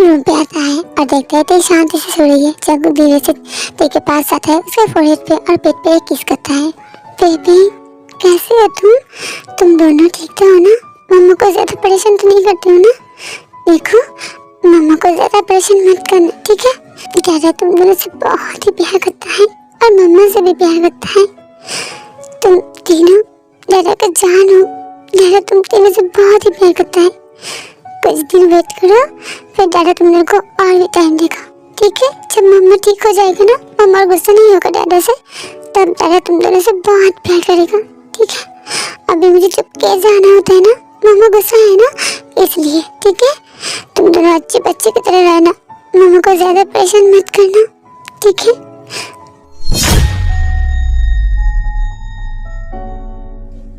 Room पे आता है और देखता है तेई शांति से सो रही है। जंकुक धीरे से तेई के पास जाता है, उसके फोrehead पे और पेट पे एक किस करता है। बेबी कैसे हो तुम दोनों ठीक तो हो ना? मम्मा को ज्यादा परेशान तो नहीं करते हो ना? देखो मम्मा को ज्यादा परेशान मत करना, ठीक है? दादा तुम दोनों से बहुत ही प्यार करता है और मम्मा से भी प्यार करता है। तुम तीनों दादा का जान हो। दादा तुम तीनों से बहुत ही प्यार करता है। कुछ दिन वेट करो, फिर दादा तुम लोग को और भी टाइम देगा, ठीक है? जब मम्मा ठीक हो जाएगा ना, मम्मा गुस्सा नहीं होगा दादा से, तब दादा तुम दोनों से बहुत प्यार करेगा, ठीक है? अभी मुझे चुपके जाना होता है ना, मम्मा गुस्सा है ना, इसलिए, ठीक है? तुम दोनों अच्छे बच्चे की तरह रहना, मम्मा को ज्यादा परेशान मत करना, ठीक है?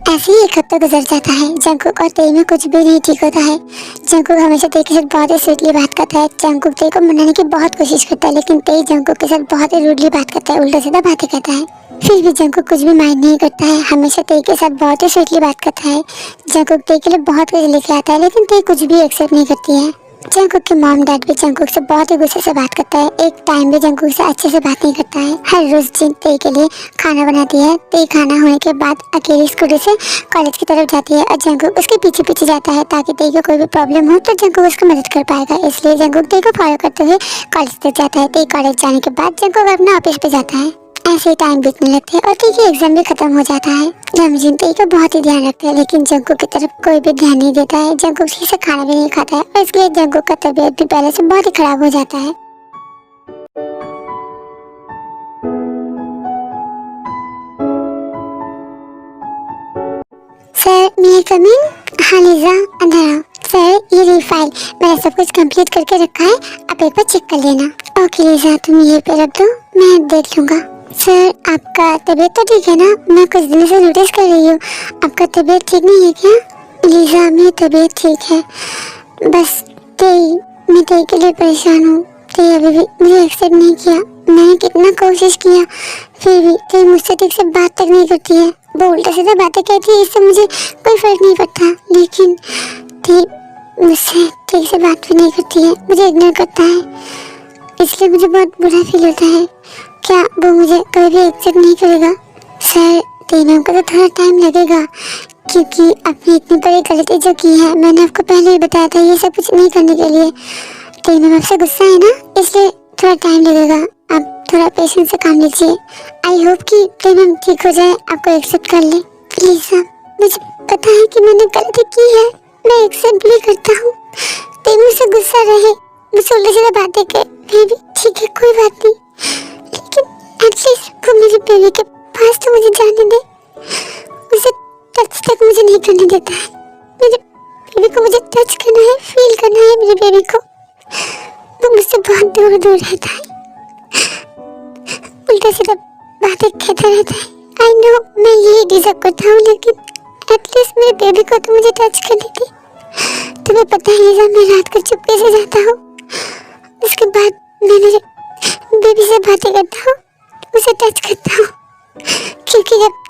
ऐसे ही एक हफ्ता गुजर जाता है। जंकुक और तेई में कुछ भी नहीं ठीक होता है। जंकुक हमेशा तेई के साथ बहुत ही स्वीटली बात करता है। जंकुक तेई को मनाने की बहुत कोशिश करता है, लेकिन तेई जंकुक के साथ बहुत ही रूडली बात करता है, उल्टा सीधा बातें करता है। फिर भी जंकुक कुछ भी माइंड नहीं करता है, हमेशा तेई के साथ बहुत ही स्वीटली बात करता है। जंकुक तेई के लिए बहुत कुछ लेके आता है, लेकिन तेई कुछ भी एक्सेप्ट नहीं करती है। जंकुक के मॉम डैड भी जंकुक से बहुत ही गुस्से से बात करता है। एक टाइम भी जंकुक से अच्छे से बात नहीं करता है। हर रोज जिन तेई के लिए खाना बनाती है। तेई खाना होने के बाद अकेली स्कूटी से कॉलेज की तरफ जाती है और जंकुक उसके पीछे पीछे जाता है, ताकि तेई को कोई भी प्रॉब्लम हो तो जंकुक उसकी मदद कर पाएगा। इसलिए जंकुक तेई को फॉलो करते हुए कॉलेज तक जाता है। तेई कॉलेज जाने के बाद जंकुक अपना ऑफिस पे जाता है। ऐसे टाइम बीतने लगते हैं और तेई की एग्जाम भी खत्म हो जाता है। जमजीन तेई का बहुत ही ध्यान रखता है, लेकिन जंकुक की तरफ कोई भी ध्यान नहीं देता है। जंकुक ठीक से खाना भी नहीं खाता है और इसलिए जंकुक का तबीयत भी पहले से बहुत ही खराब हो जाता है। सर मे आई कम इन? हाँ लीजा अंदर आओ। सर ये रही फाइल, मैंने सब कुछ कंप्लीट करके रखा है, आप पेपर चेक कर लेना। ओके लीजा तुम ये पे रख दो, मैं देख लूंगा। सर आपका तबीयत तो ठीक है ना? मैं कुछ दिनों से नोटिस कर रही हूँ, आपका तबीयत ठीक नहीं है क्या? लीजा मेरी तबीयत ठीक है, बस मैं तेई के लिए परेशान हूँ। तेई अभी भी मुझे एक्सेप्ट नहीं किया। मैंने कितना कोशिश किया, फिर भी तेई मुझसे ठीक से बात तक नहीं करती है। वो उल्टा सीधा बातें कहती है, इससे मुझे कोई फर्क नहीं पड़ता, लेकिन तेई मुझसे ठीक से बात भी नहीं करती है, मुझे इग्नोर करता है, इसलिए मुझे बहुत बुरा फील होता है। क्या वो मुझे कभी भी एक्सेप्ट नहीं करेगा? सर तेई मैम को तो थोड़ा टाइम लगेगा, क्योंकि आपने इतनी बड़ी गलती जो की है, मैंने आपको पहले ही बताया था ये सब कुछ नहीं करने के लिए। तेई मैम आपसे गुस्सा है ना, इसलिए थोड़ा टाइम लगेगा, आप थोड़ा पेशेंस से काम लीजिए। आई होप कि तेई मैम ठीक हो जाए, आपको एक्सेप्ट कर ले। प्लीज मुझे पता है कि मैंने गलती की है, मैं एक्सेप्ट भी करता हूँ। तेई मुझसे गुस्सा रहे, मुझसे उल्टा सीधा बातें करे, फिर भी ठीक है कोई बात नहीं, लेकिन एटलीस्ट वो मेरे बेबी के पास तो मुझे जाने दे। उसे टच तक मुझे नहीं करने देता है। मेरे बेबी को मुझे टच करना है, फील करना है मेरे बेबी को। वो मुझसे बहुत दूर दूर रहता है, उल्टा सीधा बातें कहता रहता है। आई नो मैं यही डिजर्व करता हूँ, लेकिन एटलीस्ट मेरे बेबी को तो मुझे टच करने दे। तुम्हें पता है जब मैं रात को चुपके से जाता हूँ, उसके बाद मैं मेरे बेबी से बातें करता हूँ, उसे टच करता हूँ, क्योंकि जब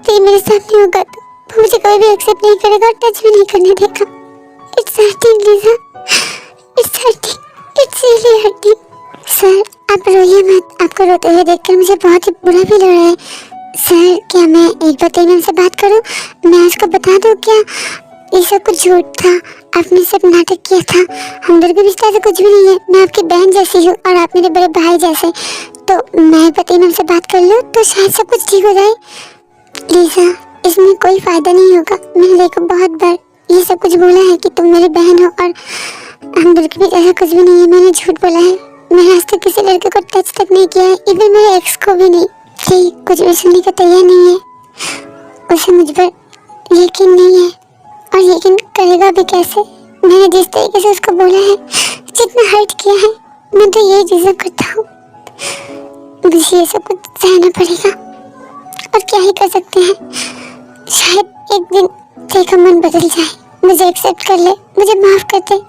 तेई मेरे सामने होगा तो वो मुझे कभी भी एक्सेप्ट नहीं करेगा और टच भी नहीं करने देगा। It's hurting Lisa, it's hurting, it's really hurting. Sir आप रोइए मत, आपको रोते हुए देखकर मुझे बहुत ही बुरा फील हो रहा है। सर क्या मैं एक बार तेई मैम से बात करूं? मैं उसको बता दूं क्या ये सब कुछ झूठ था, आपने सब नाटक किया था, हम दोनों के रिश्ते से कुछ भी नहीं है, मैं आपकी बहन जैसी हूँ और आप मेरे बड़े भाई जैसे, तो मैं तेई मैम से बात कर लूँ तो शायद सब कुछ ठीक हो जाए। लीजा इसमें कोई फायदा नहीं होगा, मैंने देखो बहुत बार ये सब कुछ बोला है कि तुम मेरी बहन हो और हम दोनों के बीच ऐसा कुछ भी नहीं है, मैंने झूठ बोला है। मैंने आज तक किसी लड़के को टच तक नहीं किया है, इवन मेरे एक्स को भी नहीं। तेई कुछ भी सुनने का तैयार नहीं है, उसे मुझ पर यकीन नहीं है और यकीन करेगा भी कैसे? मैंने जिस तरीके से उसको बोला है, जितना हर्ट किया है, मैं तो यही डिजर्व करता हूँ। मुझे ये सब कुछ सहना पड़ेगा और क्या ही कर सकते हैं। शायद एक दिन तेई का मन बदल जाए, मुझे एक्सेप्ट कर ले, मुझे माफ कर दे।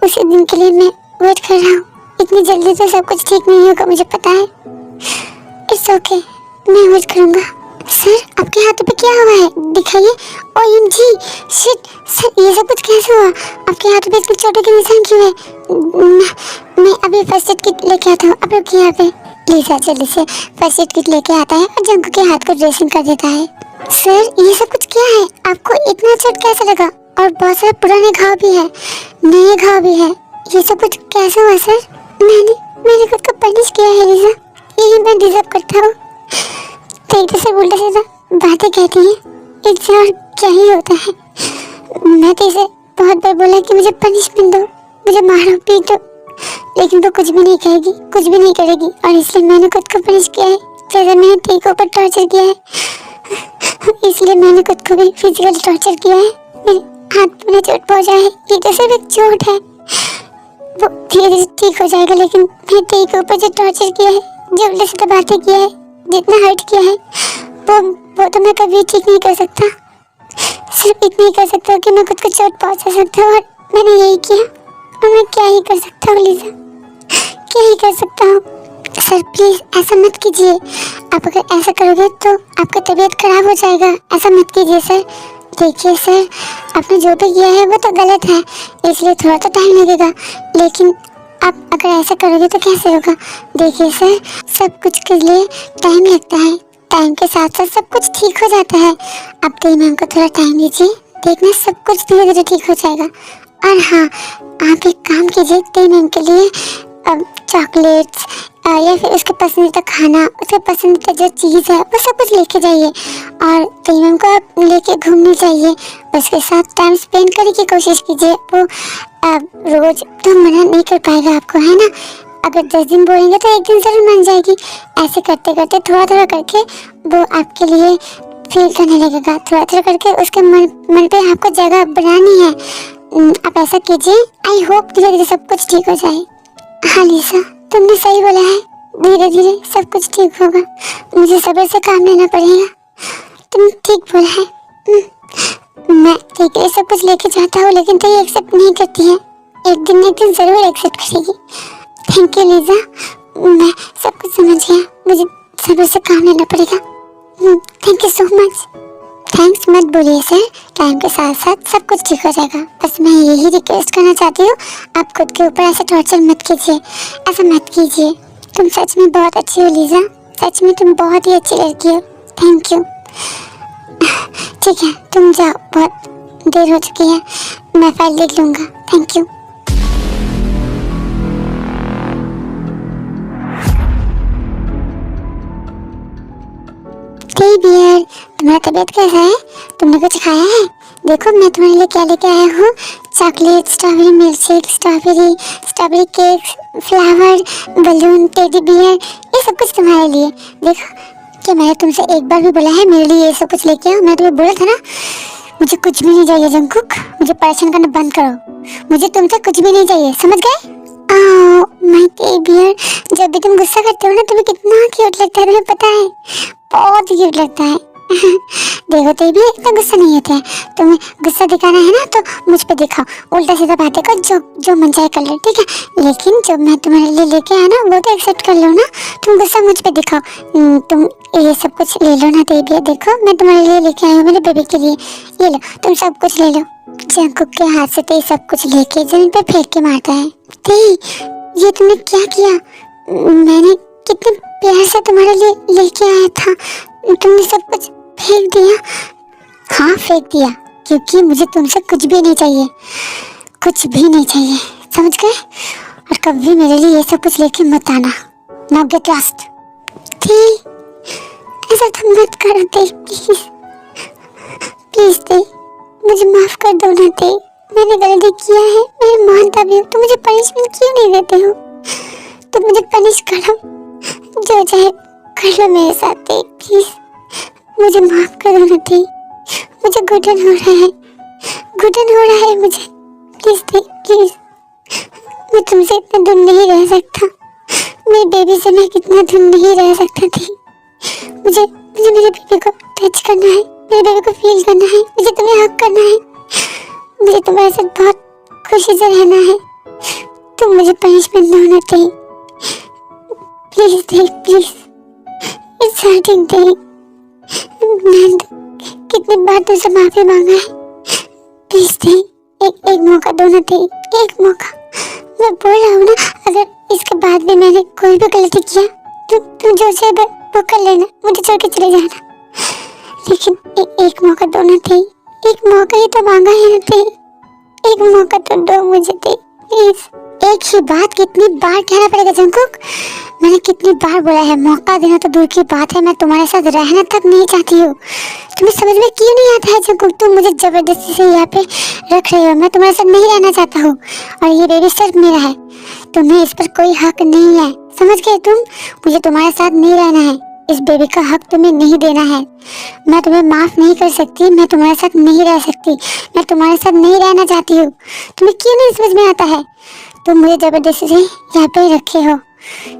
उसी दिन के लिए मैं वेट कर रहा हूँ। इतनी जल्दी तो सब कुछ ठीक नहीं होगा, मुझे पता है। इट्स ओके, मैं वेट करूँगा। सर आपके हाथों पे क्या हुआ है, दिखाइए। ओएमजी शिट सर, ये सब कुछ कैसे हुआ? आपके हाथों पे इतने चोटों के निशान क्यों है? मैं अभी फर्स्ट एड किट लेके आता हूँ, आप रुकिए यहाँ पे। लीजा जल्दी से फर्स्ट एड किट लेके आता है और जंकू के हाथ को ड्रेसिंग कर देता है। सर ये सब कुछ क्या है? आपको इतना चोट कैसे लगा? और बहुत सारे पुराने घाव भी है, नए घाव भी है, ये सब कुछ कैसे हुआ सर? मैंने खुद को पनिश किया है लीजा, यही मैं डिजर्व करता हूँ। तो से उल्टा सीधा बातें कहती है, इससे और क्या ही होता है। मैं तो इसे बहुत बार बोला कि मुझे पनिशमेंट दो, मुझे मारो पीटो, लेकिन वो कुछ भी नहीं कहेगी, कुछ भी नहीं करेगी। और इसलिए मैंने खुद को पनिश किया है, जैसे मैंने तेई के ऊपर टॉर्चर किया है, इसलिए मैंने खुद को भी फिजिकल टॉर्चर किया है। मेरे हाथ में चोट पहुंचा है, ये तो सिर्फ एक चोट है, वो धीरे धीरे ठीक हो जाएगा। लेकिन मैंने तेई के ऊपर जो टॉर्चर किया है, जो उल्टे सीधा बातें किया है, जितना हर्ट किया है, वो तो मैं कभी ठीक नहीं कर सकता। सिर्फ इतना ही कर सकता हूँ कि मैं खुद को चोट पहुंचा सकता हूँ, और मैंने यही किया। और मैं क्या ही कर सकता हूँ लीजा, क्या ही कर सकता हूँ। सर प्लीज ऐसा मत कीजिए, आप अगर ऐसा करोगे तो आपका तबीयत खराब हो जाएगा, ऐसा मत कीजिए सर। देखिए सर, आपने जो भी किया है वो तो गलत है, इसलिए थोड़ा तो टाइम लगेगा, लेकिन आप अगर ऐसा करोगे तो कैसे होगा? देखिए सर, सब कुछ के लिए टाइम लगता है, टाइम के साथ साथ सब कुछ ठीक हो जाता है। आप तेरी मैम को थोड़ा टाइम दीजिए, देखना सब कुछ धीरे धीरे ठीक हो जाएगा। और हाँ, आप एक काम कीजिए, तेरी मैम के लिए चॉकलेट्स या फिर उसके पसंदीदा खाना, उसके पसंदीदा जो चीज़ है वो सब कुछ लेके जाइए, और तेरी मैम को आप लेके घूमने जाइए, उसके साथ टाइम स्पेंड करने की कोशिश कीजिए। वो रोज तो मना नहीं कर पाएगा आपको, है ना? अगर 10 दिन बोलेंगे तो एक दिन जरूर मान जाएगी। ऐसे करते करते थोड़ा थोड़ा करके वो आपके लिए फील करने लगेगा, थोड़ा थोड़ा करके उसके मन पे आपको जगह बनानी है। आप ऐसा कीजिए, आई होप धीरे धीरे सब कुछ ठीक हो जाए। हाँ लीजा, तुमने सही बोला है, धीरे धीरे सब कुछ ठीक होगा, मुझे सब्र से काम लेना पड़ेगा। तुम ठीक बोला है। मैं ठीक है सब कुछ लेके जाता हूँ, लेकिन तो ये एक्सेप्ट नहीं करती है, एक दिन जरूर एक्सेप्ट करेगी। थैंक यू लीजा, मैं सब कुछ समझ गया, मुझे सब्र से काम लेना पड़ेगा। Thank you so much. Thanks मत बोलिए सर, टाइम के साथ साथ सब कुछ ठीक हो जाएगा। बस मैं यही रिक्वेस्ट करना चाहती हूँ, आप खुद के ऊपर ऐसा टॉर्चर मत कीजिए, ऐसा मत कीजिए। तुम सच में बहुत अच्छी हो लीजा, सच में तुम बहुत ही अच्छी लड़की हो। Thank you. ठीक है, तुम जाओ, बहुत देर हो चुकी है, मैं फाइल लिख लूँगा। Thank you. बियर, तुम्हारा तबीयत कैसा है? तुमने कुछ खाया है? देखो मैं तुम्हारे लिए क्या लेके आया हूँ, chocolate, strawberry milk shake, strawberry cake, flower, balloon, teddy bear, ये सब कुछ तुम्हारे लिए। देखो, क्या मैंने तुमसे एक बार भी बोला है मेरे लिए ये सब कुछ लेके आओ? मैं तुम्हें बोला था ना, मुझे कुछ भी नहीं चाहिए जंकुक, मुझे परेशान करना बंद करो, मुझे तुमसे कुछ भी नहीं चाहिए, समझ गए? माय टेडी बियर, जब भी तुम गुस्सा करते हो ना, तुम्हें कितना क्यूट लगता है, तुम्हें पता है? बहुत क्यूट लगता है। देखो तेरी भी इतना गुस्सा नहीं होता है, तुम्हें गुस्सा दिखाना है ना तो मुझ पे दिखाओ, उल्टा सीधा बातें कर, जो मन चाहे कर लो, ठीक है? लेकिन जब मैं तुम्हारे लिए लेके आया ना, वो तो एक्सेप्ट कर लो ना, तुम गुस्सा मुझ पे दिखाओ। तुम ये सब कुछ ले लो ना तेरी भी, देखो मैं तुम्हारे लिए लेके आई हूँ, मेरे बेबी के लिए, ये लो तुम सब कुछ ले लो। जंकुक के हाथ से तेरी सब कुछ लेके जमीन पे फेंक के मारता है। तेरी, ये तुमने क्या किया? मैंने कितने प्यार से तुम्हारे लिए लेके आया था, तुमने सब कुछ फेंक दिया। हाँ फेंक दिया, क्योंकि मुझे तुमसे कुछ भी नहीं चाहिए, कुछ भी नहीं चाहिए, समझ गए? और कभी मेरे लिए ये सब कुछ लेके मत आना। Now get lost. ऐसा तुम मत करो ते, प्लीज प्लीज ते, मुझे माफ कर दो ना ते, मैंने गलती किया है, मैं मानता भी हूँ, तुम मुझे पनिशमेंट क्यों नहीं देते हो? तुम मुझे पनिश करो, जो चाहे कर लो मेरे साथ ते, प्लीज मुझे माफ करो ना ते, मुझे घुटन हो रहा है, घुटन हो रहा है मुझे, प्लीज ते प्लीज, मैं तुमसे इतना दूर नहीं रह सकता, मेरी बेबी से मैं कितना दूर नहीं रह सकता थी। मुझे मेरे बेबी को टच करना है, मेरे बेबी को फील करना है, मुझे तुम्हें हक करना है, मुझे तुम्हारे साथ बहुत खुशी से रहना है, तुम मुझे पनिशमेंट ना होना चाहिए, please please, it's hurting day, मैंने तो कितनी बार तुझसे माफी मांगा है। प्लीज दे, एक मौका दो ना दे, एक मौका। मैं बोल रहा हूँ ना, अगर इसके बाद भी मैंने कोई भी गलती किया तुम जो से वो कर लेना, मुझे छोड़ के चले जाना। लेकिन एक मौका दो ना दे, एक मौका ही तो मांगा है ना दे, एक मौका तो दो मुझे दे प्लीज। एक ही बात कितनी बार कहना पड़ेगा जंकुक? मैंने कितनी बार बोला है, मौका देना तो दूर की बात है, मैं तुम्हारे साथ रहना तक नहीं चाहती हूँ। तुम्हें समझ में क्यों नहीं आता है जंकुक? तुम मुझे जबरदस्ती से यहाँ पे रख रहे हो। मैं तुम्हारे साथ नहीं रहना चाहता हूँ और ये बेबी सिर्फ मेरा है, तुम्हें इस पर कोई हक नहीं है, समझ गए तुम? मुझे तुम्हारे साथ नहीं रहना है, इस बेबी का हक तुम्हें नहीं देना है। मैं तुम्हें माफ नहीं कर सकती, मैं तुम्हारे साथ नहीं रह सकती, मैं तुम्हारे साथ नहीं रहना चाहती हूँ। तुम्हें क्यों नहीं समझ में आता है? तुम मुझे जबरदस्ती से यहाँ पे रखे हो,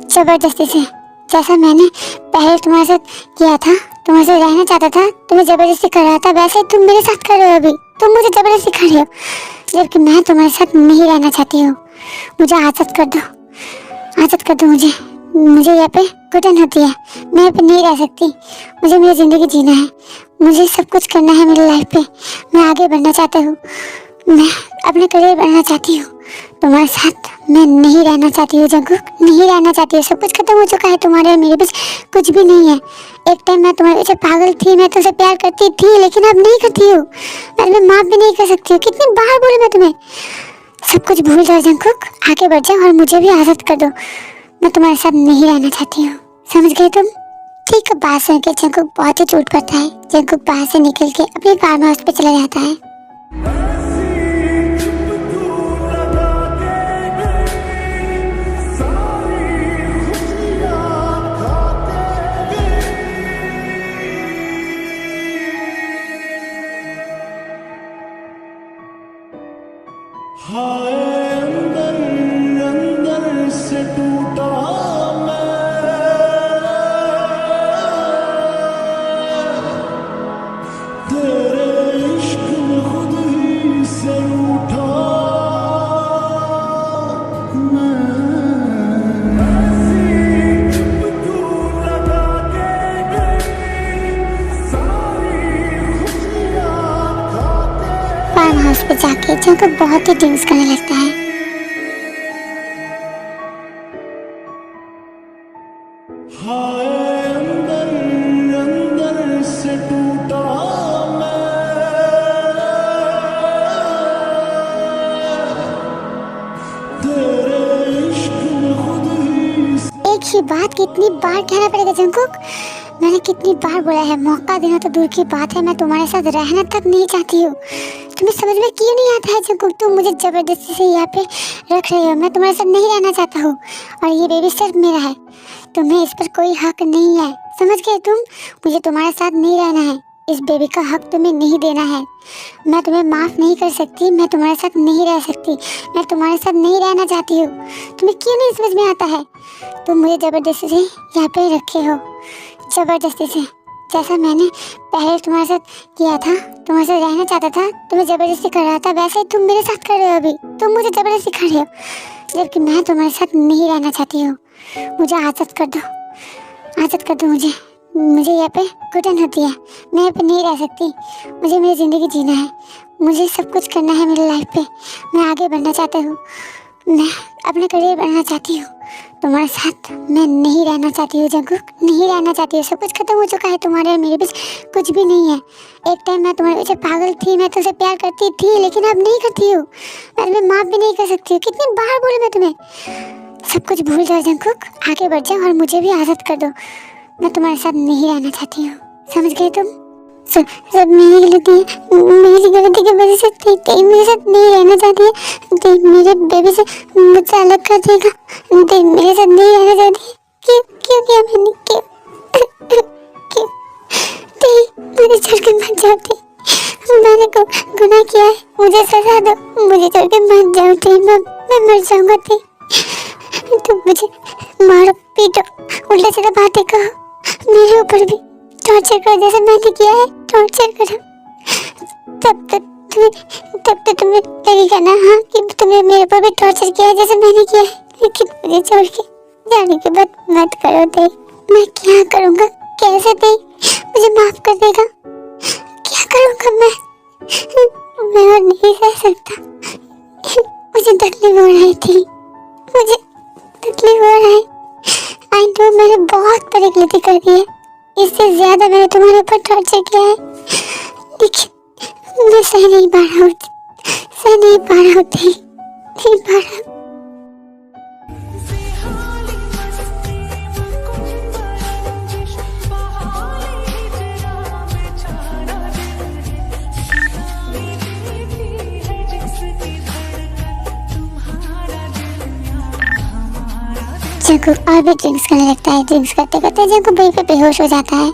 जबरदस्ती से। जैसा मैंने पहले तुम्हारे साथ किया था, तुम्हारे साथ रहना चाहता था, तुम्हें जबरदस्ती कर रहा था, वैसे तुम मेरे साथ कर रहे हो अभी। तुम मुझे जबरदस्ती कर रहे हो, जबकि मैं तुम्हारे साथ नहीं रहना चाहती हूँ। मुझे आज़ाद कर दो, आज़ाद कर दो मुझे यहाँ पे घुटन होती है, मैं यहाँ पे नहीं रह सकती। मुझे मेरी ज़िंदगी जीना है, मुझे सब कुछ करना है मेरी लाइफ पे। मैं आगे बढ़ना चाहता हूँ, मैं अपना करियर बनाना चाहती हूँ। तुम्हारे साथ मैं नहीं रहना चाहती हूँ जंकुक, नहीं रहना चाहती हूँ। सब कुछ खत्म हो चुका है, तुम्हारे और मेरे बीच कुछ भी नहीं है। एक टाइम मैं तुम्हारे पीछे पागल थी, मैं तुमसे प्यार करती थी, लेकिन अब नहीं करती हूँ। मैं तुम्हें माफ भी नहीं कर सकती हूँ। कितनी बार बोले मैं तुम्हें? सब कुछ भूल जाओ जंकुक, आगे बढ़ जाओ और मुझे भी आज़ाद कर दो। मैं तुम्हारे साथ नहीं रहना चाहती हूँ, समझ गए तुम? ठीक है, बात सुन के जंकुक बहुत ही टूट पड़ता है। जंकुक बाहर से निकल के अपने फार्म हाउस पे चला जाता है। हाय अंदर अंदर से टूटा मैं, तेरे इश्क में खुद ही से उठा मैं। ऐसी क्यों लगा के गई, सारी खुशियाँ खा के। फार्म हाउस पे जाके जंकुक बहुत ही ड्रिंक्स करने लगता है। हाय अंदर अंदर से टूटा मैं, तेरे इश्क में खुद ही। एक ही बात कितनी बार कहना पड़ेगा जंकुक? मैंने कितनी बार बोला है, मौका देना तो दूर की बात है, मैं तुम्हारे साथ रहना तक नहीं चाहती हूँ। तुम्हें समझ में क्यों नहीं आता है जंकुक? तुम मुझे जबरदस्ती से यहाँ पे रख रहे हो, मैं तुम्हारे साथ नहीं रहना चाहता हूँ और ये बेबी सिर्फ मेरा है, तुम्हें इस पर कोई हक नहीं है, समझ गए तुम? मुझे तुम्हारे साथ नहीं रहना है, इस बेबी का हक तुम्हें नहीं देना है। मैं तुम्हें माफ़ नहीं कर सकती, मैं तुम्हारे साथ नहीं रह सकती, मैं तुम्हारे साथ नहीं रहना चाहती हूँ। तुम्हें क्यों नहीं समझ में आता है? तुम मुझे ज़बरदस्ती से यहाँ पे रखे हो, ज़बरदस्ती से। जैसा मैंने पहले तुम्हारे साथ किया था, तुम्हारे साथ रहना चाहता था, तुम्हें ज़बरदस्ती कर रहा था, वैसे तुम मेरे साथ कर रहे हो अभी। तुम मुझे ज़बरदस्ती कर रहे हो, जबकि मैं तुम्हारे साथ नहीं रहना चाहती हूँ। मुझे आज़ाद कर दो, आज़ाद कर दो मुझे यहाँ पे घुटन होती है, मैं यहाँ पे नहीं रह सकती। मुझे मेरी ज़िंदगी जीना है, मुझे सब कुछ करना है मेरी लाइफ पे। मैं आगे बढ़ना चाहता हूँ, मैं अपना करियर बनाना चाहती हूँ। तुम्हारे साथ मैं नहीं रहना चाहती हूँ जंकुक, नहीं रहना चाहती हूँ। सब कुछ खत्म हो चुका है, तुम्हारे और मेरे बीच कुछ भी नहीं है। एक टाइम मैं तुम्हारे पीछे पागल थी, मैं तुमसे प्यार करती थी, लेकिन अब नहीं करती हूँ। मैं तुम्हें माफ भी नहीं कर सकती हूँ। कितनी बार बोले मैं तुम्हें? सब कुछ भूल जाओ जंकुक, आगे बढ़ जाओ और मुझे भी आज़ाद कर दो। मैं तुम्हारे साथ नहीं रहना चाहती हूँ, समझ गए तुम? सब मेरी गलती की वजह से ते मेरे साथ नहीं रहना चाहती है। ते मेरे बेबी से मुझसे अलग कर देगा, ते मेरे साथ नहीं रहना चाहती है। क्यों किया मैंने? क्यों ते मुझे छोड़ के मत जाओ। ते मैंने गुनाह किया है, मुझे सजा दो, मुझे छोड़ के मत जाओ। ते मैं मर जाऊंगा। ते तुम मुझे मारो पीटो, उल्टा सीधा बातें कहो, मेरे ऊपर भी टॉर्चर करो जैसे मैंने किया है, टॉर्चर करो। तब तो तुम्हें लगेगा ना, हाँ, कि तुमने मेरे ऊपर भी टॉर्चर किया है जैसे मैंने किया है। लेकिन मुझे छोड़ के जाने के बाद मत करो। दे मैं क्या करूँगा, कैसे थे, मुझे माफ कर देगा। क्या करूँगा मैं और नहीं रह सकता। मुझे तकलीफ हो रही थी, मुझे तकलीफ हो रहा है। आई नो मैंने बहुत बड़ी गलती कर दी है, इससे ज्यादा मैंने तुम्हारे ऊपर टॉर्चर किया है, लेकिन मैं सह नहीं पा रहा हूँ, सह नहीं पा रहा हूँ, नहीं पा रहा। जंकु और भी ड्रिंक्स करने लगता है। ड्रिंक्स करते करते जंकु वहीं पे बेहोश हो जाता है।